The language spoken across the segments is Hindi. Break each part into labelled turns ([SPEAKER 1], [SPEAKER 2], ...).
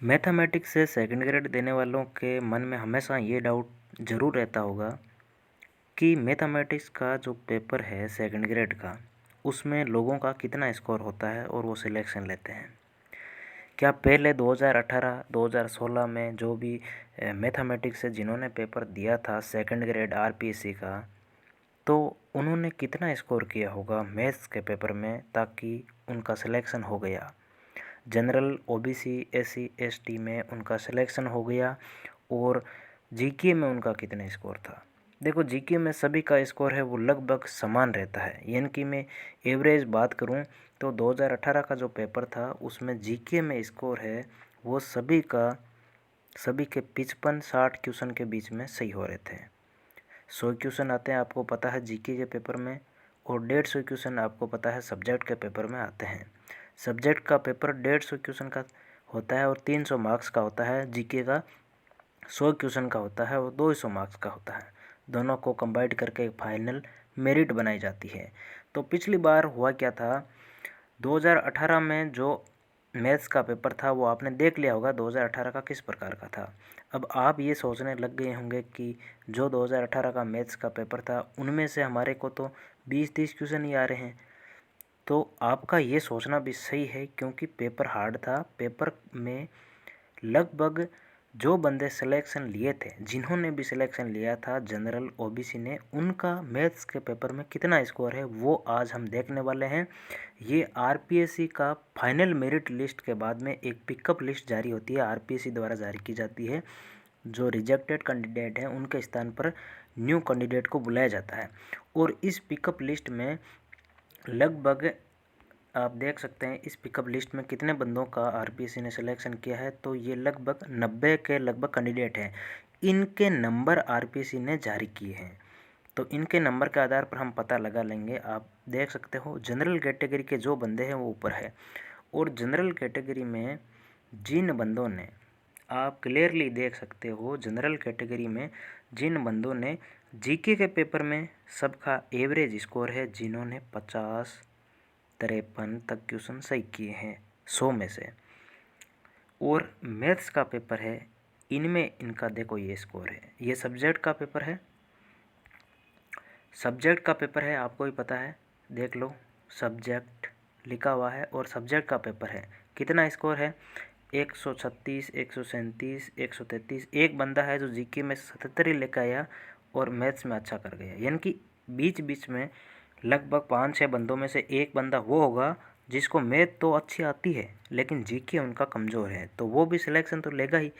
[SPEAKER 1] मैथमेटिक्स से सेकंड ग्रेड देने वालों के मन में हमेशा ये डाउट ज़रूर रहता होगा कि मैथमेटिक्स का जो पेपर है सेकंड ग्रेड का उसमें लोगों का कितना स्कोर होता है और वो सिलेक्शन लेते हैं। क्या पहले 2018 2016 में जो भी मैथमेटिक्स से जिन्होंने पेपर दिया था सेकंड ग्रेड आरपीएससी का, तो उन्होंने कितना स्कोर किया होगा मैथ्स के पेपर में ताकि उनका सिलेक्शन हो गया। जनरल ओबीसी एससी एसटी में उनका सिलेक्शन हो गया। और जीके में उनका कितना स्कोर था। देखो जीके में सभी का स्कोर है वो लगभग समान रहता है, यानी कि मैं एवरेज बात करूं तो 2018 का जो पेपर था उसमें जीके में स्कोर है वो सभी के 55-60 क्वेश्चन के बीच में सही हो रहे थे। 100 क्वेश्चन आते हैं आपको पता है जीके के पेपर में, और 150 क्वेश्चन आपको पता है सब्जेक्ट के पेपर में आते हैं। सब्जेक्ट का पेपर 150 क्वेश्चन का होता है और 300 मार्क्स का होता है। जीके का 100 क्वेश्चन का होता है और 200 मार्क्स का होता है। दोनों को कंबाइंड करके एक फाइनल मेरिट बनाई जाती है। तो पिछली बार हुआ क्या था, 2018 में जो मैथ्स का पेपर था वो आपने देख लिया होगा 2018 का किस प्रकार का था। अब आप ये सोचने लग गए होंगे कि जो 2018 का मैथ्स का पेपर था उनमें से हमारे को तो 20-30 क्वेश्चन ही आ रहे हैं। तो आपका ये सोचना भी सही है क्योंकि पेपर हार्ड था। पेपर में लगभग जो बंदे सिलेक्शन लिए थे, जिन्होंने भी सिलेक्शन लिया था जनरल ओबीसी ने, उनका मैथ्स के पेपर में कितना स्कोर है वो आज हम देखने वाले हैं। ये आरपीएससी का फाइनल मेरिट लिस्ट के बाद में एक पिकअप लिस्ट जारी होती है, आरपीएससी द्वारा जारी की जाती है। जो रिजेक्टेड कैंडिडेट हैं उनके स्थान पर न्यू कैंडिडेट को बुलाया जाता है। और इस पिकअप लिस्ट में लगभग आप देख सकते हैं इस पिकअप लिस्ट में कितने बंदों का आरपीएससी ने सिलेक्शन किया है। तो ये लगभग 90 के लगभग कैंडिडेट हैं। इनके नंबर आरपीएससी ने जारी किए हैं, तो इनके नंबर के आधार पर हम पता लगा लेंगे। आप देख सकते हो जनरल कैटेगरी के जो बंदे हैं वो ऊपर है, और जनरल कैटेगरी में जिन बंदों ने, आप क्लियरली देख सकते हो जनरल कैटेगरी में जिन बंदों ने जीके के पेपर में सबका एवरेज स्कोर है, जिन्होंने 50-53 तक क्वेश्चन सही किए हैं 100 में से, और मैथ्स का पेपर है इनमें इनका देखो ये स्कोर है। ये सब्जेक्ट का पेपर है, सब्जेक्ट का पेपर है, आपको ही पता है, देख लो सब्जेक्ट लिखा हुआ है और सब्जेक्ट का पेपर है। कितना स्कोर है 136, 137, 133। एक बंदा है जो जीके में 77 ही लेकर आया और मैथ्स में अच्छा कर गया, यानी कि बीच बीच में लगभग 5-6 बंदों में से एक बंदा वो होगा जिसको मैथ तो अच्छी आती है लेकिन जीके उनका कमज़ोर है, तो वो भी सिलेक्शन तो लेगा ही।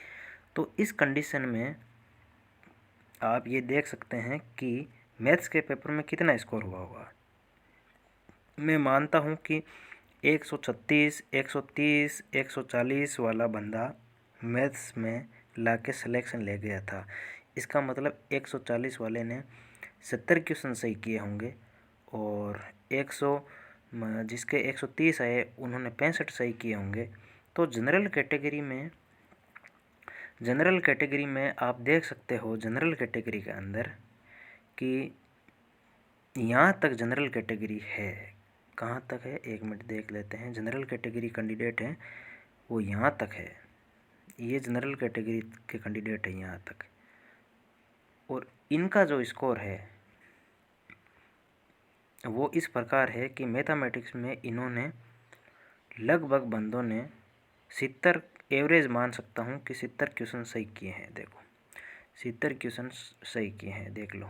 [SPEAKER 1] तो इस कंडीशन में आप ये देख सकते हैं कि मैथ्स के पेपर में कितना स्कोर हुआ होगा। मैं मानता हूँ कि 136, 130, 140 वाला बंदा मैथ्स में लाके सिलेक्शन ले गया था। इसका मतलब 140 वाले ने 70 क्वेश्चन सही किए होंगे, और 100 जिसके 130 आए उन्होंने 65 सही किए होंगे। तो जनरल कैटेगरी में आप देख सकते हो जनरल कैटेगरी के अंदर कि यहाँ तक जनरल कैटेगरी है। कहाँ तक है, एक मिनट देख लेते हैं। जनरल कैटेगरी कैंडिडेट हैं वो यहाँ तक है, ये जनरल कैटेगरी के कैंडिडेट है यहाँ तक, और इनका जो स्कोर है वो इस प्रकार है कि मैथमेटिक्स में इन्होंने लगभग बंदों ने 70, एवरेज मान सकता हूँ कि 70 क्वेश्चन सही किए हैं। देखो 70 क्वेश्चन सही किए हैं, देख लो,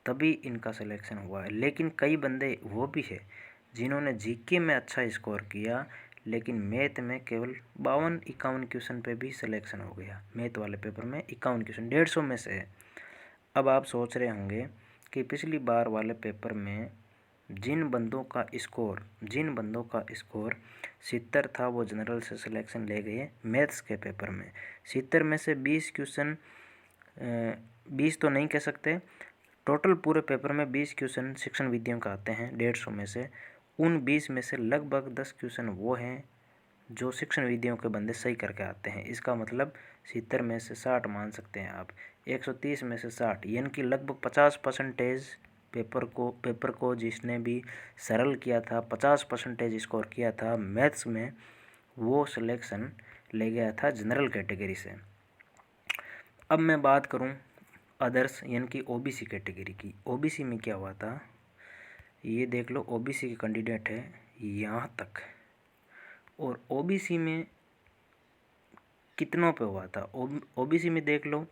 [SPEAKER 1] तभी इनका सिलेक्शन हुआ है। लेकिन कई बंदे वो भी है जिन्होंने जीके में अच्छा स्कोर किया लेकिन मैथ में केवल 52-51 क्वेश्चन पे भी सिलेक्शन हो गया। मैथ वाले पेपर में 51 क्वेश्चन 150 में से है। अब आप सोच रहे होंगे कि पिछली बार वाले पेपर में जिन बंदों का स्कोर 70 था वो जनरल से सिलेक्शन ले गए मैथ्स के पेपर में। 70 में से 20 क्वेश्चन, 20 तो नहीं कह सकते, टोटल पूरे पेपर में 20 क्वेश्चन शिक्षण विधियों का आते हैं 150 में से। उन 20 में से लगभग 10 क्वेश्चन वो हैं जो शिक्षण विधियों के बंदे सही करके आते हैं। इसका मतलब 70 में से 60 मान सकते हैं आप, 130 में से 60, यानी कि लगभग 50% पेपर को जिसने भी सरल किया था, 50% स्कोर किया था मैथ्स में, वो सिलेक्शन ले गया था जनरल कैटेगरी से। अब मैं बात करूं अदर्स यानी कि ओबीसी कैटेगरी की। ओबीसी में क्या हुआ था, ये देख लो, ओबीसी के कैंडिडेट है यहाँ तक, और ओबीसी में कितनों पे हुआ था। ओबीसी में देख लो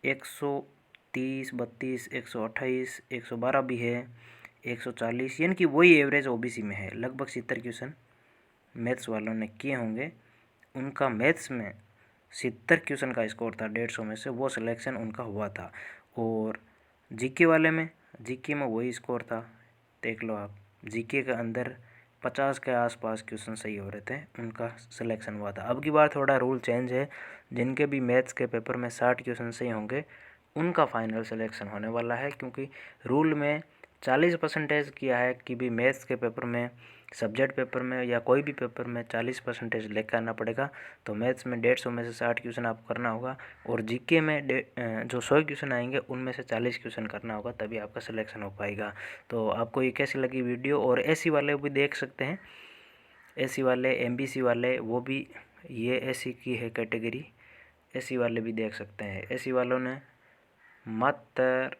[SPEAKER 1] 130, 32, 128, 112 भी है, 140, यानी कि वही एवरेज ओबीसी में है। लगभग 70 क्वेश्चन मैथ्स वालों ने किए होंगे, उनका मैथ्स में 70 क्वेश्चन का स्कोर था 150 में से, वो सिलेक्शन उनका हुआ था। और जीके वाले में, जीके में वही स्कोर था, देख लो आप, जीके के अंदर 50 के आसपास क्वेश्चन सही हो रहे थे, उनका सिलेक्शन हुआ था। अब की बार थोड़ा रूल चेंज है, जिनके भी मैथ्स के पेपर में 60 क्वेश्चन सही होंगे उनका फाइनल सिलेक्शन होने वाला है, क्योंकि रूल में 40% किया है कि भी मैथ्स के पेपर में, सब्जेक्ट पेपर में या कोई भी पेपर में 40% लेकर आना पड़ेगा। तो मैथ्स में 150 में से 60 क्वेश्चन आपको करना होगा, और जीके में जो 100 क्वेश्चन आएंगे उनमें से 40 क्वेश्चन करना होगा, तभी आपका सिलेक्शन हो पाएगा। तो आपको ये कैसी लगी वीडियो। और एसी वाले भी देख सकते हैं, एसी वाले, एमबीसी वाले, वो भी, ये एसी की है कैटेगरी, एसी वाले भी देख सकते हैं। एसी वालों ने मात्र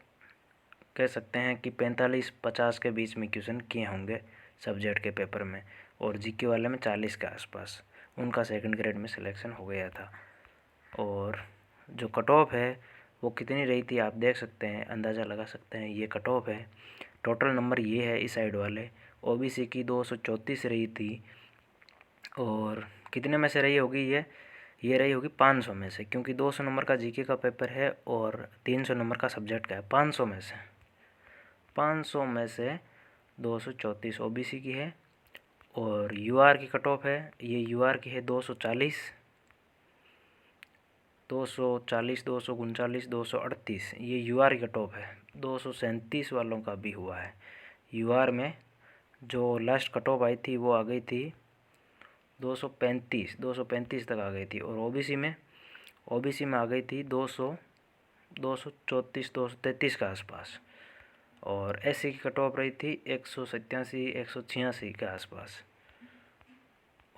[SPEAKER 1] कह सकते हैं कि 45-50 के बीच में क्वेश्चन किए होंगे सब्जेक्ट के पेपर में, और जीके वाले में 40 के आसपास, उनका सेकंड ग्रेड में सिलेक्शन हो गया था। और जो कट ऑफ है वो कितनी रही थी आप देख सकते हैं, अंदाज़ा लगा सकते हैं। ये कट ऑफ है, टोटल नंबर ये है इस साइड वाले। ओबीसी की 234 रही थी, और कितने में से रही होगी ये रही होगी 500 में से, क्योंकि 200 नंबर का जीके का पेपर है और 300 नंबर का सब्जेक्ट का है। 500 में से 234 ओबीसी की है, और यूआर की कट ऑफ है, ये यूआर की है 240, 239, 238, ये यूआर की कट ऑफ है। 237 वालों का भी हुआ है। यूआर में जो लास्ट कट ऑफ आई थी वो आ गई थी 235 तक आ गई थी, और ओबीसी में आ गई थी 234, 233 के आसपास, और एससी की कट ऑफ रही थी 187, 186 के आसपास।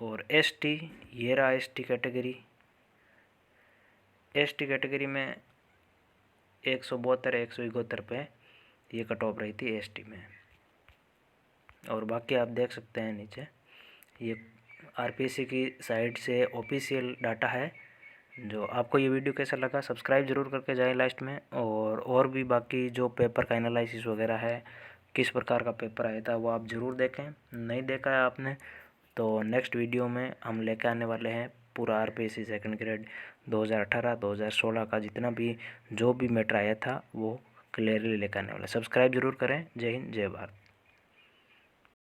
[SPEAKER 1] और एसटी, ये रहा एसटी कैटेगरी में 172, 171 पे ये कट ऑफ रही थी एसटी में। और बाकी आप देख सकते हैं नीचे, ये आरपीएससी की साइट से ऑफिशियल डाटा है। जो आपको ये वीडियो कैसा लगा, सब्सक्राइब जरूर करके जाएं लास्ट में। और भी बाकी जो पेपर का एनालिसिस वगैरह है, किस प्रकार का पेपर आया था, वो आप ज़रूर देखें। नहीं देखा है आपने तो नेक्स्ट वीडियो में हम लेकर आने वाले हैं पूरा आरपीएससी सेकंड ग्रेड 2018, 2016 का जितना भी जो भी मैटर आया था वो क्लियरली लेकर आने वाला। सब्सक्राइब जरूर करें। जय हिंद, जय भारत।